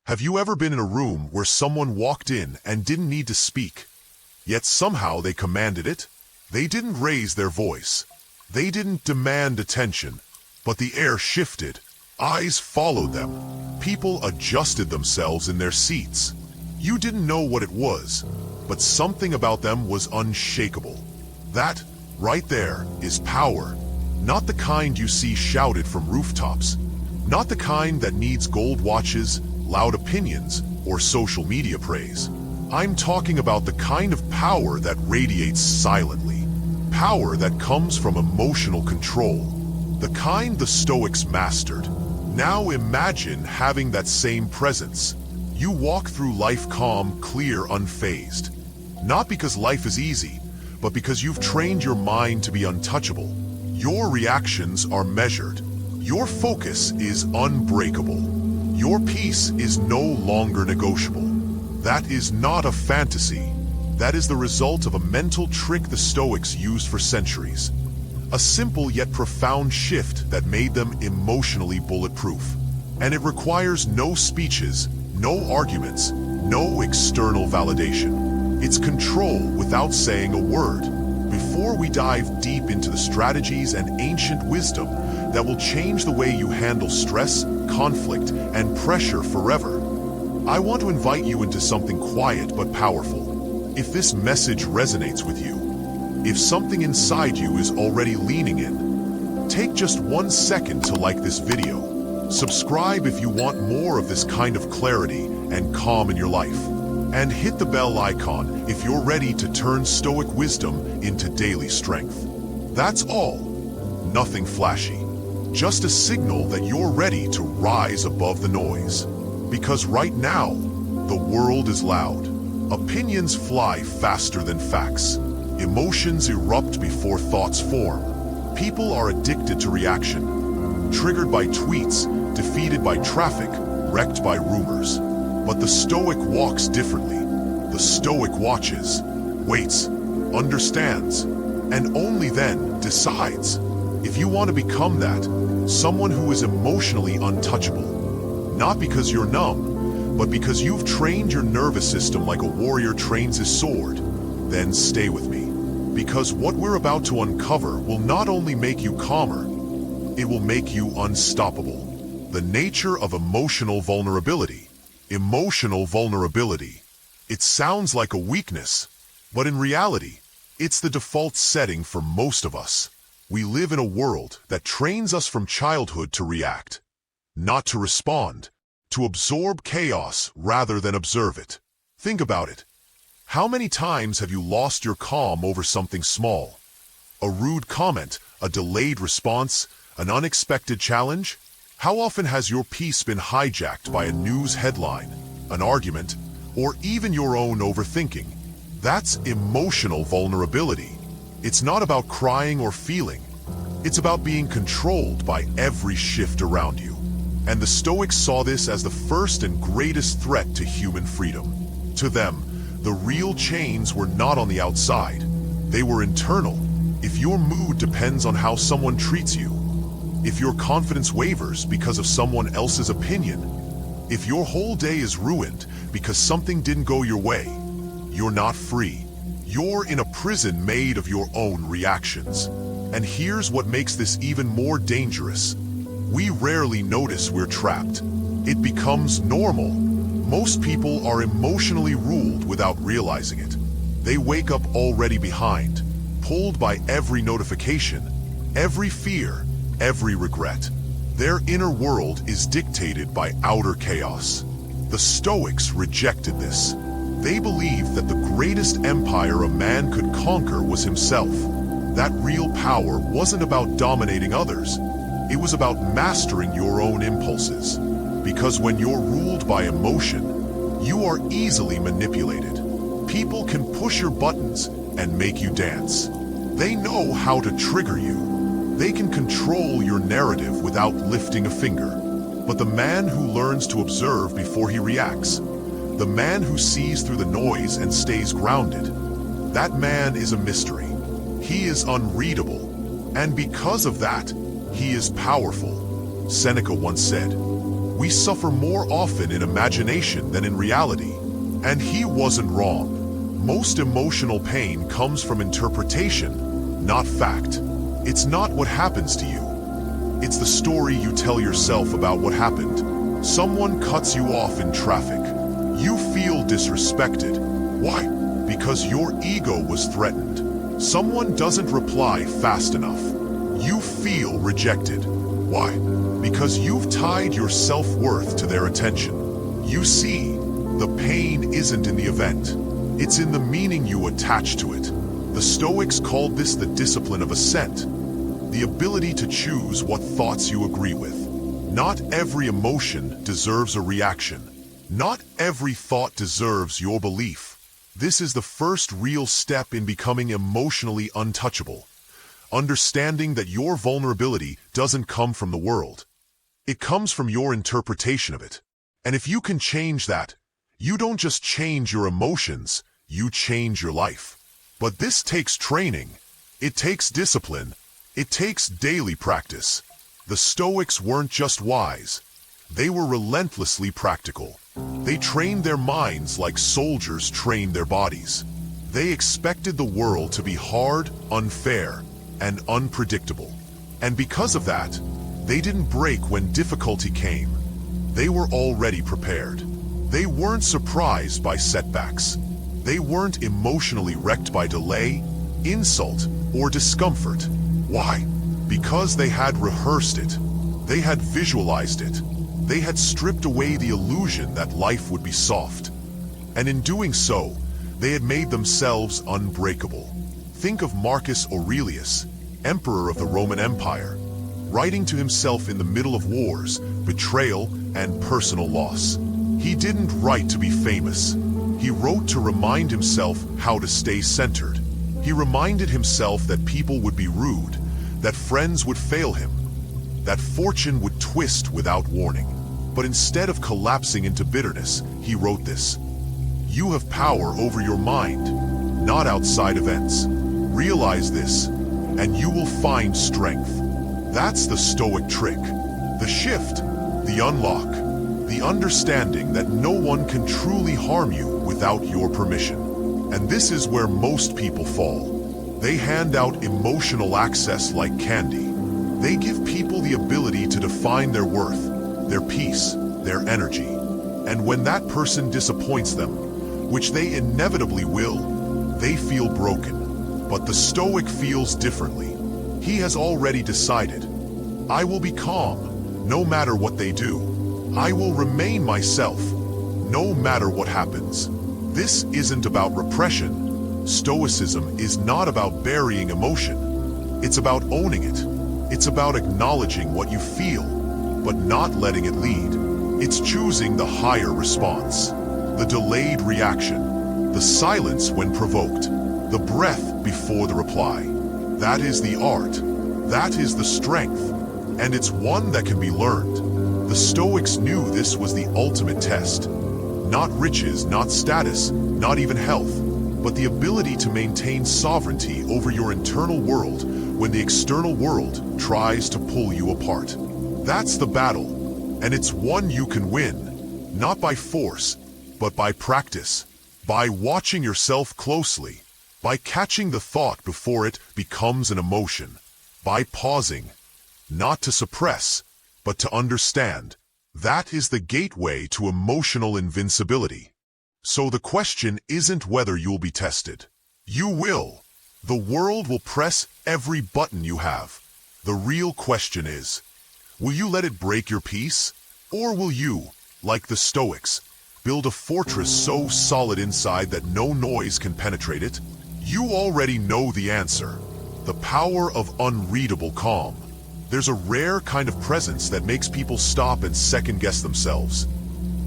Have you ever been in a room where someone walked in and didn't need to speak, yet somehow they commanded it? They didn't raise their voice. They didn't demand attention, but the air shifted. Eyes followed them. People adjusted themselves in their seats. You didn't know what it was, but something about them was unshakable. That, right there, is power. Not the kind you see shouted from rooftops. Not the kind that needs gold watches, loud opinions, or social media praise. I'm talking about the kind of power that radiates silently. Power that comes from emotional control. The kind the Stoics mastered. Now imagine having that same presence. You walk through life calm, clear, unfazed. Not because life is easy, but because you've trained your mind to be untouchable. Your reactions are measured. Your focus is unbreakable. Your peace is no longer negotiable. That is not a fantasy. That is the result of a mental trick the Stoics used for centuries. A simple yet profound shift that made them emotionally bulletproof. And it requires no speeches, no arguments, no external validation. It's control without saying a word. Before we dive deep into the strategies and ancient wisdom that will change the way you handle stress, conflict, and pressure forever, I want to invite you into something quiet but powerful. If this message resonates with you, if something inside you is already leaning in, take just 1 second to like this video. Subscribe if you want more of this kind of clarity and calm in your life. And hit the bell icon if you're ready to turn Stoic wisdom into daily strength. That's all. Nothing flashy. Just a signal that you're ready to rise above the noise. Because right now, the world is loud. Opinions fly faster than facts. Emotions erupt before thoughts form. People are addicted to reaction. Triggered by tweets, defeated by traffic, wrecked by rumors. But the Stoic walks differently. The Stoic watches, waits, understands, and only then decides. If you want to become that, someone who is emotionally untouchable, not because you're numb, but because you've trained your nervous system like a warrior trains his sword, then stay with me. Because what we're about to uncover will not only make you calmer, it will make you unstoppable. The nature of emotional vulnerability. Emotional vulnerability. It sounds like a weakness, but in reality, it's the default setting for most of us. We live in a world that trains us from childhood to react, not to respond, to absorb chaos rather than observe it. Think about it. How many times have you lost your calm over something small? A rude comment, a delayed response, an unexpected challenge? How often has your peace been hijacked by a news headline, an argument, or even your own overthinking? That's emotional vulnerability. It's not about crying or feeling. It's about being controlled by every shift around you. And the Stoics saw this as the first and greatest threat to human freedom. To them, the real chains were not on the outside. They were internal. If your mood depends on how someone treats you, if your confidence wavers because of someone else's opinion, if your whole day is ruined because something didn't go your way, you're not free. You're in a prison made of your own reactions. And here's what makes this even more dangerous. We rarely notice we're trapped. It becomes normal. Most people are emotionally ruled without realizing it. They wake up already behind, pulled by every notification, every fear, every regret. Their inner world is dictated by outer chaos. The Stoics rejected this. They believed that the greatest empire a man could conquer was himself. That real power wasn't about dominating others. It was about mastering your own impulses. Because when you're ruled by emotion, you are easily manipulated. People can push your buttons and make you dance. They know how to trigger you. They can control your narrative without lifting a finger. But the man who learns to observe before he reacts, the man who sees through the noise and stays grounded, that man is a mystery. He is unreadable. And because of that, he is powerful. Seneca once said, We suffer more often in imagination than in reality. And he wasn't wrong. Most emotional pain comes from interpretation, not fact. It's not what happens to you. It's the story you tell yourself about what happened. Someone cuts you off in traffic. You feel disrespected. Why? Because your ego was threatened. Someone doesn't reply fast enough. You feel rejected. Why? Because you've tied your self-worth to their attention. You see, the pain isn't in the event. It's in the meaning you attach to it. The Stoics called this the discipline of assent, the ability to choose what thoughts you agree with. Not every emotion deserves a reaction. Not every thought deserves your belief. This is the first real step in becoming emotionally untouchable. Understanding that your vulnerability doesn't come from the world. It comes from your interpretation of it. And if you can change that, you don't just change your emotions, you change your life. But this takes training. It takes discipline. It takes daily practice. The Stoics weren't just wise. They were relentlessly practical. They trained their minds like soldiers train their bodies. They expected the world to be hard, unfair, and unpredictable. And because of that, they didn't break when difficulty came. They were already prepared. They weren't surprised by setbacks. They weren't emotionally wrecked by delay, insult, or discomfort. Why? Because they had rehearsed it. They had visualized it. They had stripped away the illusion that life would be soft. And in doing so, they had made themselves unbreakable. Think of Marcus Aurelius, emperor of the Roman Empire, writing to himself in the middle of wars, betrayal, and personal loss. He didn't write to be famous. He wrote to remind himself how to stay centered. He reminded himself that people would be rude, that friends would fail him, that fortune would twist without warning. But instead of collapsing into bitterness, he wrote this: "You have power over your mind, not outside events. Realize this, and you will find strength." That's the Stoic trick. The shift, the unlock, the understanding that no one can truly harm you without your permission. And this is where most people fall. They hand out emotional access like candy. They give people the ability to define their worth, their peace, their energy. And when that person disappoints them, which they inevitably will, they feel broken. But the Stoic feels differently. He has already decided, I will be calm, no matter what they do. I will remain myself, no matter what happens. This isn't about repression. Stoicism is not about burying emotion. It's about owning it. It's about acknowledging what you feel, but not letting it lead. It's choosing the higher response, the delayed reaction, the silence when provoked, the breath before the reply. That is the art. That is the strength. And it's one that can be learned. The Stoics knew this was the ultimate test. Not riches, not status, not even health, but the ability to maintain sovereignty over your internal world when the external world tries to pull you apart. That's the battle, and it's one you can win, not by force, but by practice, by watching yourself closely, by catching the thought before it becomes an emotion, by pausing, not to suppress, but to understand. That is the gateway to emotional invincibility. So the question isn't whether you'll be tested. You will. The world will press every button you have. The real question is, will you let it break your peace? Or will you, like the Stoics, build a fortress so solid inside that no noise can penetrate it? You already know the answer. The power of unreadable calm. There's a rare kind of presence that makes people stop and second-guess themselves.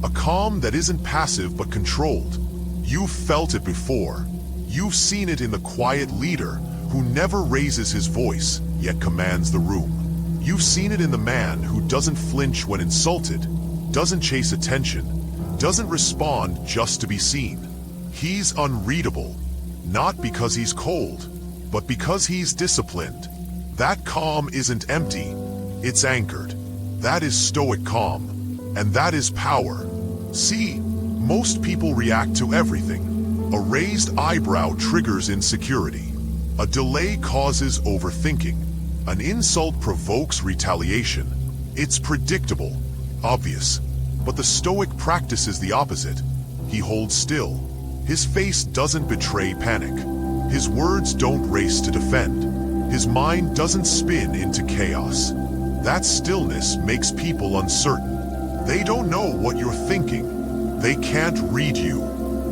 A calm that isn't passive but controlled. You've felt it before. You've seen it in the quiet leader who never raises his voice, yet commands the room. You've seen it in the man who doesn't flinch when insulted, doesn't chase attention, doesn't respond just to be seen. He's unreadable, not because he's cold, but because he's disciplined. That calm isn't empty, it's anchored. That is Stoic calm. and that is power. See, most people react to everything. A raised eyebrow triggers insecurity. A delay causes overthinking. An insult provokes retaliation. It's predictable, obvious, but the Stoic practices the opposite. He holds still. His face doesn't betray panic. His words don't race to defend. His mind doesn't spin into chaos. That stillness makes people uncertain. They don't know what you're thinking. They can't read you.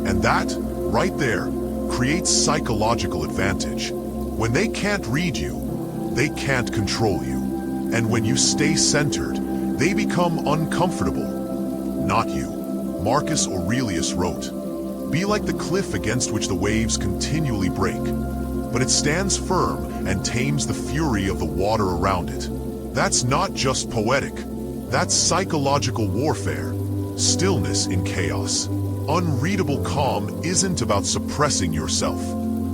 And that, right there, creates psychological advantage. When they can't read you, they can't control you. And when you stay centered, they become uncomfortable. Not you. Marcus Aurelius wrote, "Be like the cliff against which the waves continually break, but it stands firm and tames the fury of the water around it." That's not just poetic. That's psychological warfare. Stillness in chaos. Unreadable calm isn't about suppressing yourself.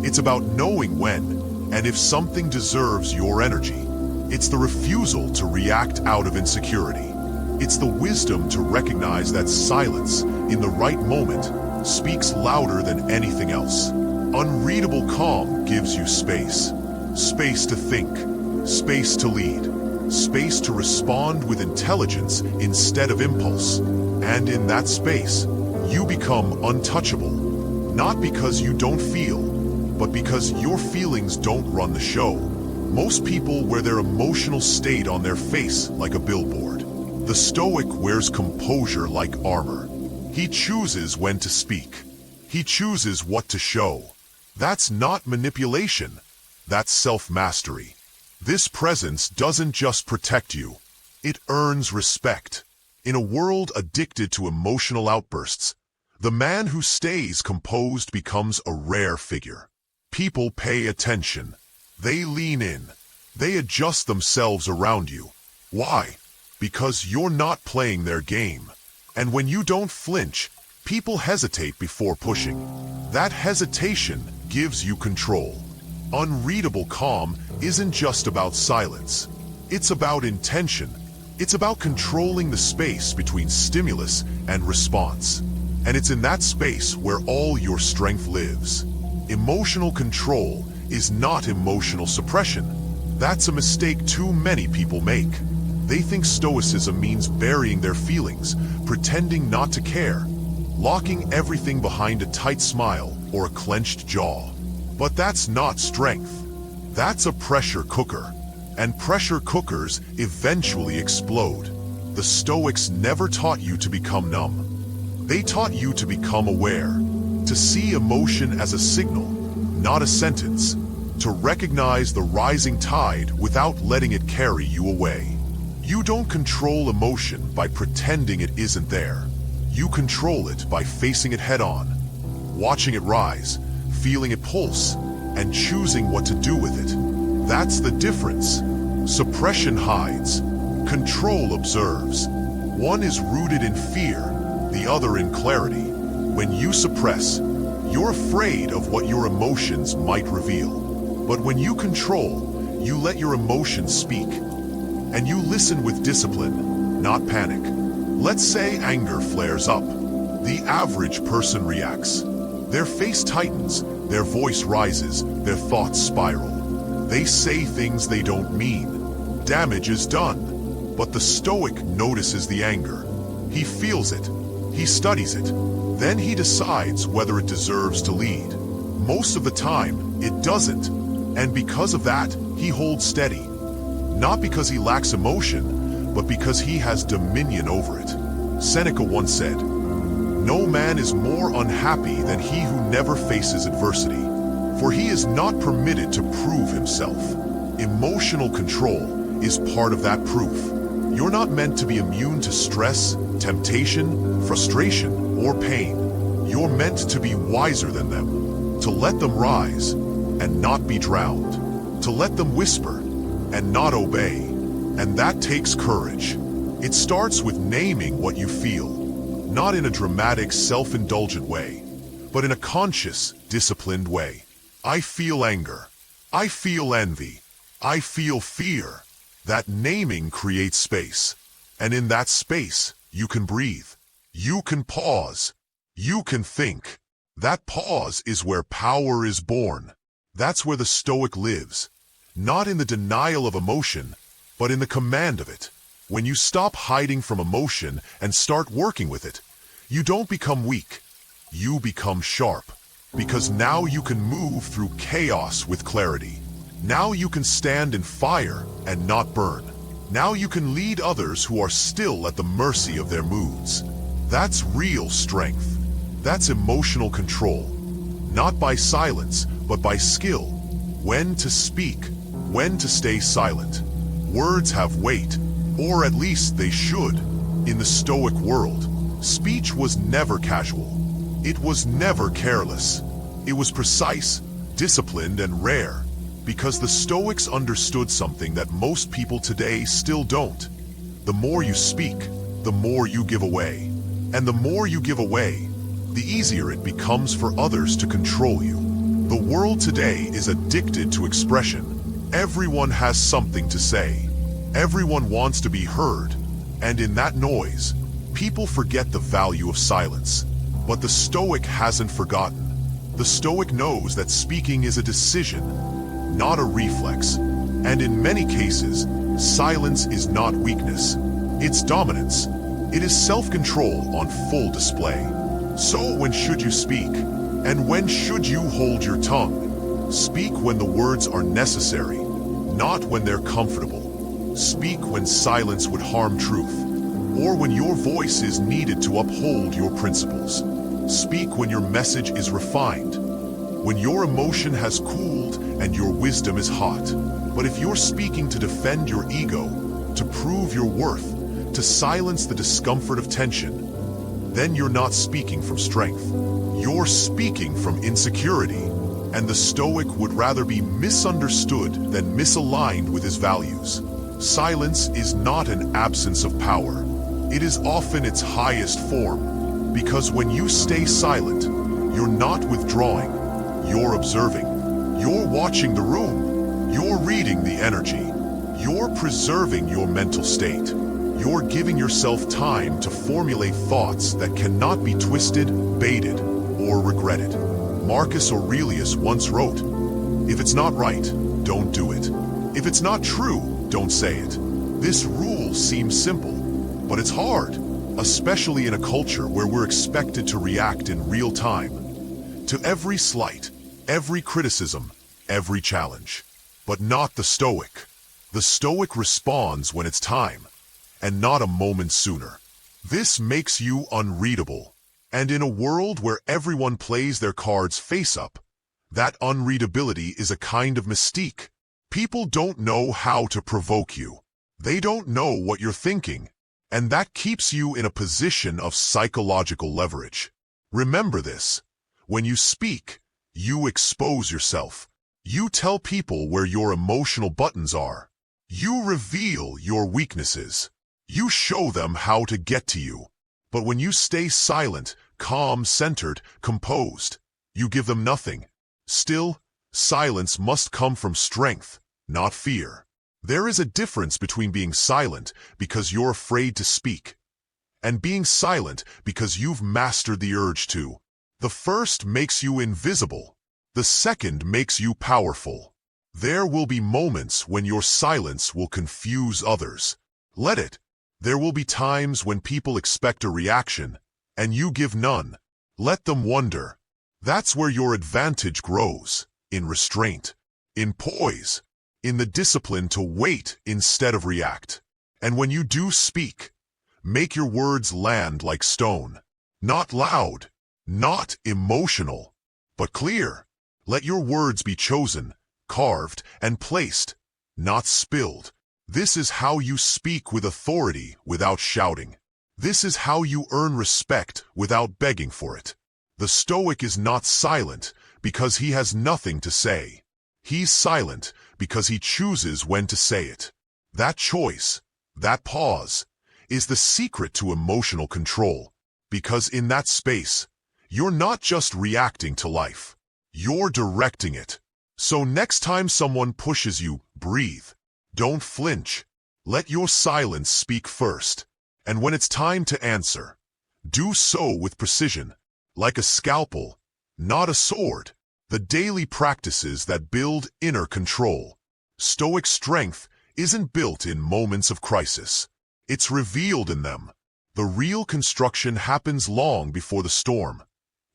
It's about knowing when and if something deserves your energy. It's the refusal to react out of insecurity. It's the wisdom to recognize that silence, in the right moment, speaks louder than anything else. Unreadable calm gives you space. Space to think. Space to lead. Space to respond with intelligence instead of impulse. And in that space, you become untouchable. Not because you don't feel, but because your feelings don't run the show. Most people wear their emotional state on their face like a billboard. The Stoic wears composure like armor. He chooses when to speak. He chooses what to show. That's not manipulation. That's self-mastery. This presence doesn't just protect you. It earns respect. In a world addicted to emotional outbursts, the man who stays composed becomes a rare figure. People pay attention. They lean in. They adjust themselves around you. Why? Because you're not playing their game. And when you don't flinch, people hesitate before pushing. That hesitation gives you control. Unreadable calm isn't just about silence. It's about intention. It's about controlling the space between stimulus and response. And it's in that space where all your strength lives. Emotional control is not emotional suppression. That's a mistake too many people make. They think Stoicism means burying their feelings, pretending not to care, locking everything behind a tight smile or a clenched jaw. But that's not strength. That's a pressure cooker. And pressure cookers eventually explode. The Stoics never taught you to become numb. They taught you to become aware, to see emotion as a signal, not a sentence, to recognize the rising tide without letting it carry you away. You don't control emotion by pretending it isn't there. You control it by facing it head-on, watching it rise, feeling it pulse, and choosing what to do with it. That's the difference. Suppression hides. Control observes. One is rooted in fear, the other in clarity. When you suppress, you're afraid of what your emotions might reveal. But when you control, you let your emotions speak. And you listen with discipline, not panic. Let's say anger flares up. The average person reacts. Their face tightens, their voice rises, their thoughts spiral. They say things they don't mean. Damage is done. But the Stoic notices the anger. He feels it. He studies it. Then he decides whether it deserves to lead. Most of the time, it doesn't. And because of that, he holds steady. Not because he lacks emotion, but because he has dominion over it. Seneca once said, "No man is more unhappy than he who never faces adversity, for he is not permitted to prove himself." Emotional control is part of that proof. You're not meant to be immune to stress, temptation, frustration, or pain. You're meant to be wiser than them, to let them rise and not be drowned, to let them whisper and not obey. And that takes courage. It starts with naming what you feel, not in a dramatic, self-indulgent way, but in a conscious, disciplined way. I feel anger. I feel envy. I feel fear. That naming creates space. And in that space, You can breathe. You can pause. You can think. That pause is where power is born. That's where the Stoic lives. Not in the denial of emotion, but in the command of it. When you stop hiding from emotion and start working with it, you don't become weak. You become sharp. Because now you can move through chaos with clarity. Now you can stand in fire and not burn. Now you can lead others who are still at the mercy of their moods. That's real strength. That's emotional control. Not by silence, but by skill. When to speak, when to stay silent. Words have weight, or at least they should. In the Stoic world, speech was never casual. It was never careless. It was precise, disciplined, and rare, because the Stoics understood something that most people today still don't. The more you speak, the more you give away. And the more you give away, the easier it becomes for others to control you. The world today is addicted to expression. Everyone has something to say. Everyone wants to be heard. And in that noise, people forget the value of silence. But the Stoic hasn't forgotten. The Stoic knows that speaking is a decision, not a reflex. And in many cases, silence is not weakness. It's dominance. It is self-control on full display. So when should you speak? And when should you hold your tongue? Speak when the words are necessary, not when they're comfortable. Speak when silence would harm truth, or when your voice is needed to uphold your principles. Speak when your message is refined, when your emotion has cooled and your wisdom is hot. But if you're speaking to defend your ego, to prove your worth, to silence the discomfort of tension, then you're not speaking from strength. You're speaking from insecurity, and the Stoic would rather be misunderstood than misaligned with his values. Silence is not an absence of power. It is often its highest form. Because when you stay silent, you're not withdrawing, you're observing, you're watching the room, you're reading the energy, you're preserving your mental state, you're giving yourself time to formulate thoughts that cannot be twisted, baited, or regretted. Marcus Aurelius once wrote, "If it's not right, don't do it. If it's not true, don't say it." This rule seems simple, but it's hard. Especially in a culture where we're expected to react in real time to every slight, every criticism, every challenge. But not the Stoic. The Stoic responds when it's time, and not a moment sooner. This makes you unreadable. And in a world where everyone plays their cards face up, that unreadability is a kind of mystique. People don't know how to provoke you. They don't know what you're thinking. And that keeps you in a position of psychological leverage. Remember this. When you speak, you expose yourself. You tell people where your emotional buttons are. You reveal your weaknesses. You show them how to get to you. But when you stay silent, calm, centered, composed, you give them nothing. Still, silence must come from strength, not fear. There is a difference between being silent because you're afraid to speak, and being silent because you've mastered the urge to. The first makes you invisible. The second makes you powerful. There will be moments when your silence will confuse others. Let it. There will be times when people expect a reaction, and you give none. Let them wonder. That's where your advantage grows, in restraint, in poise, in the discipline to wait instead of react. And when you do speak, make your words land like stone. Not loud, not emotional, but clear. Let your words be chosen, carved, and placed, not spilled. This is how you speak with authority without shouting. This is how you earn respect without begging for it. The Stoic is not silent because he has nothing to say. He's silent because he chooses when to say it. That choice, that pause, is the secret to emotional control. Because in that space, you're not just reacting to life. You're directing it. So next time someone pushes you, breathe. Don't flinch. Let your silence speak first. And when it's time to answer, do so with precision, like a scalpel, not a sword. The daily practices that build inner control. Stoic strength isn't built in moments of crisis. It's revealed in them. The real construction happens long before the storm,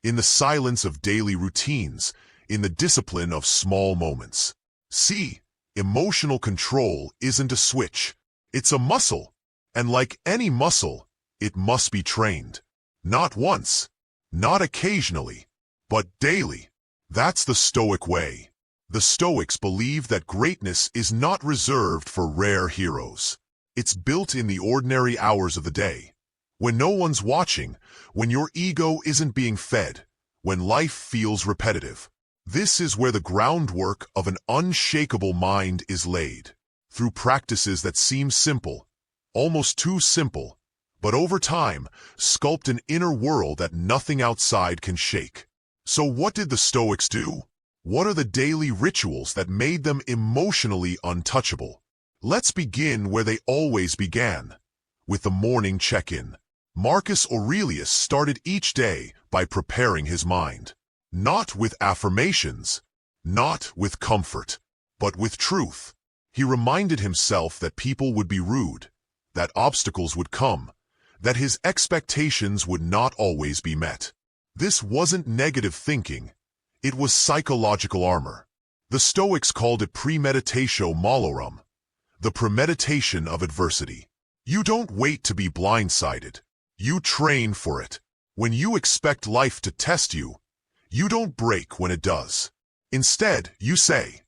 in the silence of daily routines, in the discipline of small moments. See, emotional control isn't a switch. It's a muscle. And like any muscle, it must be trained. Not once, not occasionally, but daily. That's the Stoic way. The Stoics believe that greatness is not reserved for rare heroes. It's built in the ordinary hours of the day, when no one's watching, when your ego isn't being fed, when life feels repetitive. This is where the groundwork of an unshakable mind is laid, through practices that seem simple, almost too simple, but over time sculpt an inner world that nothing outside can shake. So what did the Stoics do? What are the daily rituals that made them emotionally untouchable? Let's begin where they always began, with the morning check-in. Marcus Aurelius started each day by preparing his mind, not with affirmations, not with comfort, but with truth. He reminded himself that people would be rude, that obstacles would come, that his expectations would not always be met. This wasn't negative thinking, it was psychological armor. The Stoics called it premeditatio malorum, the premeditation of adversity. You don't wait to be blindsided, you train for it. When you expect life to test you, you don't break when it does. Instead, you say,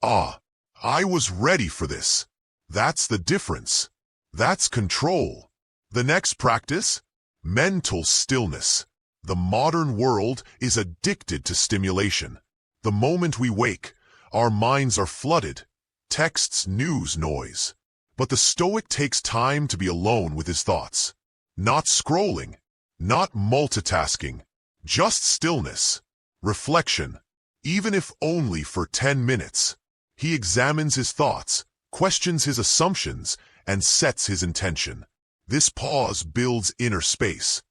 I was ready for this. That's the difference. That's control. The next practice? Mental stillness. The modern world is addicted to stimulation. The moment we wake, our minds are flooded. Texts, news, noise. But the Stoic takes time to be alone with his thoughts. Not scrolling, not multitasking, just stillness, reflection, even if only for 10 minutes. He examines his thoughts, questions his assumptions, and sets his intention. This pause builds inner space,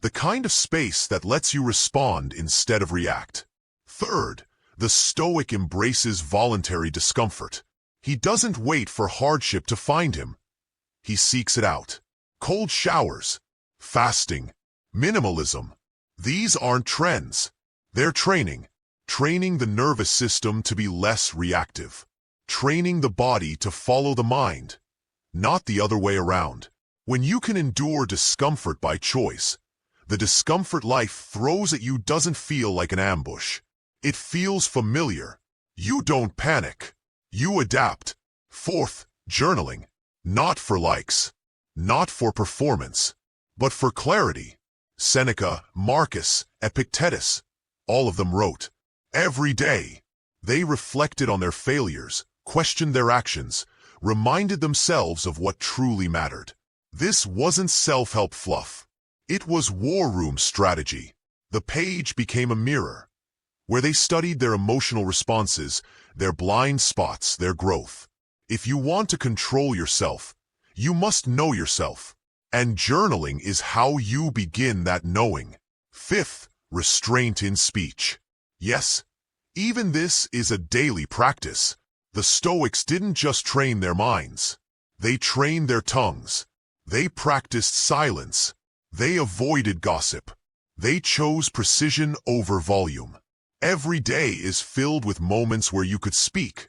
the kind of space that lets you respond instead of react. Third, the Stoic embraces voluntary discomfort. He doesn't wait for hardship to find him. He seeks it out. Cold showers, fasting, minimalism. These aren't trends. They're training. Training the nervous system to be less reactive. Training the body to follow the mind, not the other way around. When you can endure discomfort by choice, the discomfort life throws at you doesn't feel like an ambush. It feels familiar. You don't panic. You adapt. Fourth, journaling. Not for likes. Not for performance. But for clarity. Seneca, Marcus, Epictetus, all of them wrote. Every day. They reflected on their failures, questioned their actions, reminded themselves of what truly mattered. This wasn't self-help fluff. It was war room strategy. The page became a mirror, where they studied their emotional responses, their blind spots, their growth. If you want to control yourself, you must know yourself. And journaling is how you begin that knowing. Fifth, restraint in speech. Yes, even this is a daily practice. The Stoics didn't just train their minds. They trained their tongues. They practiced silence. They avoided gossip. They chose precision over volume. Every day is filled with moments where you could speak,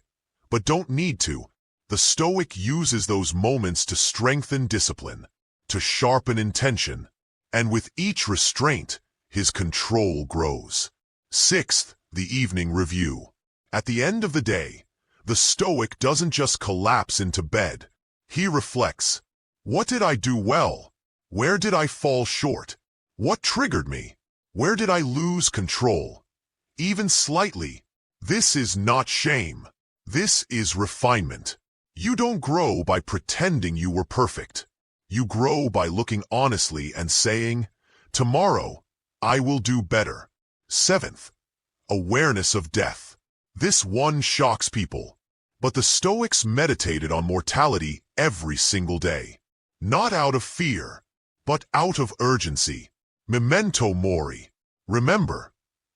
but don't need to. The Stoic uses those moments to strengthen discipline, to sharpen intention, and with each restraint, his control grows. Sixth, the evening review. At the end of the day, the Stoic doesn't just collapse into bed. He reflects. What did I do well? Where did I fall short? What triggered me? Where did I lose control? Even slightly. This is not shame. This is refinement. You don't grow by pretending you were perfect. You grow by looking honestly and saying, tomorrow, I will do better. Seventh, awareness of death. This one shocks people, but the Stoics meditated on mortality every single day. Not out of fear, but out of urgency. Memento mori. Remember,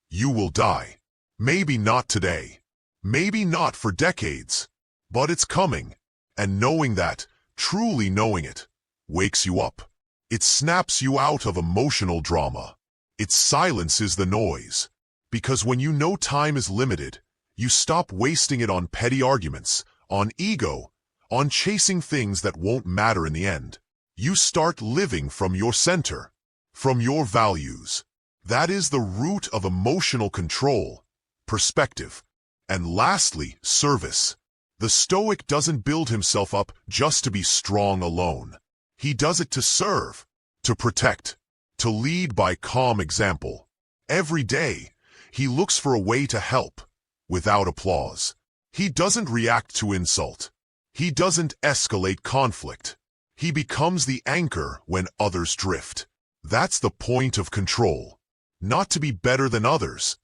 you will die. Maybe not today. Maybe not for decades. But it's coming. And knowing that, truly knowing it, wakes you up. It snaps you out of emotional drama. It silences the noise. Because when you know time is limited, you stop wasting it on petty arguments, on ego, on chasing things that won't matter in the end. You start living from your center, from your values. That is the root of emotional control, perspective, and lastly, service. The Stoic doesn't build himself up just to be strong alone. He does it to serve, to protect, to lead by calm example. Every day, he looks for a way to help, without applause. He doesn't react to insult. He doesn't escalate conflict. He becomes the anchor when others drift. That's the point of control. Not to be better than others,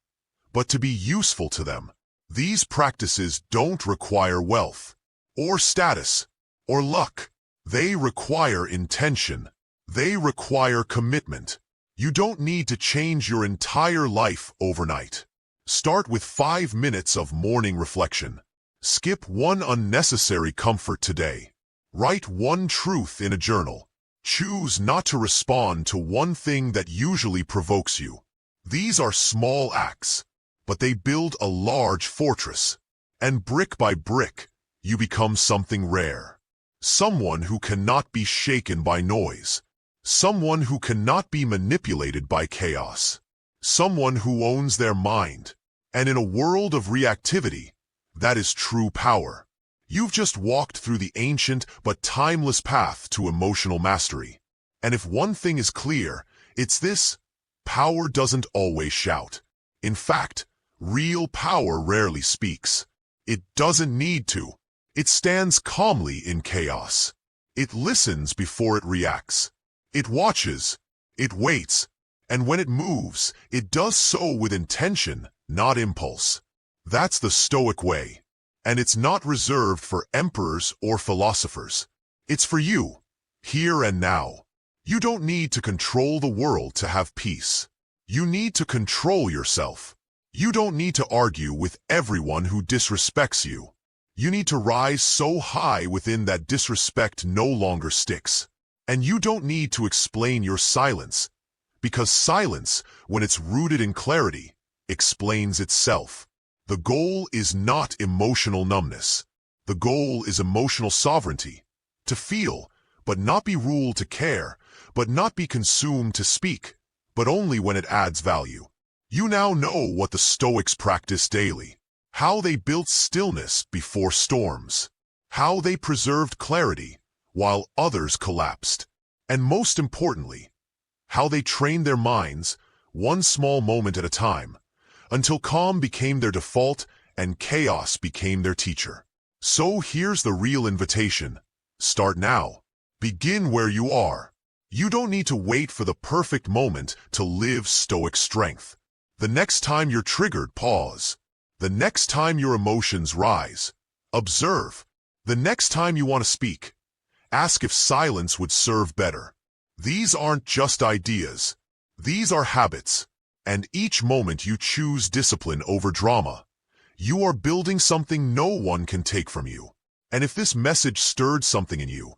but to be useful to them. These practices don't require wealth, or status, or luck. They require intention. They require commitment. You don't need to change your entire life overnight. Start with 5 minutes of morning reflection. Skip one unnecessary comfort today. Write one truth in a journal. Choose not to respond to one thing that usually provokes you. These are small acts, but they build a large fortress. And brick by brick, you become something rare. Someone who cannot be shaken by noise. Someone who cannot be manipulated by chaos. Someone who owns their mind. And in a world of reactivity, that is true power. You've just walked through the ancient but timeless path to emotional mastery. And if one thing is clear, it's this: power doesn't always shout. In fact, real power rarely speaks. It doesn't need to. It stands calmly in chaos. It listens before it reacts. It watches. It waits. And when it moves, it does so with intention, not impulse. That's the Stoic way. And it's not reserved for emperors or philosophers. It's for you, here and now. You don't need to control the world to have peace. You need to control yourself. You don't need to argue with everyone who disrespects you. You need to rise so high within that disrespect no longer sticks. And you don't need to explain your silence, because silence, when it's rooted in clarity, explains itself. The goal is not emotional numbness. The goal is emotional sovereignty. To feel, but not be ruled; to care, but not be consumed; to speak, but only when it adds value. You now know what the Stoics practiced daily. How they built stillness before storms. How they preserved clarity while others collapsed. And most importantly, how they trained their minds, one small moment at a time, until calm became their default and chaos became their teacher. So here's the real invitation. Start now. Begin where you are. You don't need to wait for the perfect moment to live Stoic strength. The next time you're triggered, pause. The next time your emotions rise, observe. The next time you want to speak, ask if silence would serve better. These aren't just ideas. These are habits. And each moment you choose discipline over drama, you are building something no one can take from you. And if this message stirred something in you,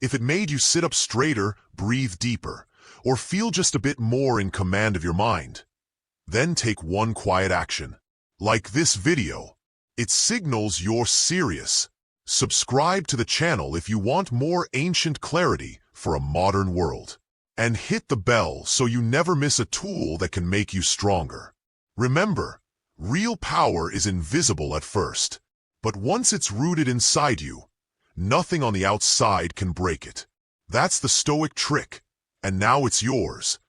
if it made you sit up straighter, breathe deeper, or feel just a bit more in command of your mind, then take one quiet action. Like this video. It signals you're serious. Subscribe to the channel if you want more ancient clarity for a modern world. And hit the bell so you never miss a tool that can make you stronger. Remember, real power is invisible at first, but once it's rooted inside you, nothing on the outside can break it. That's the Stoic trick, and now it's yours.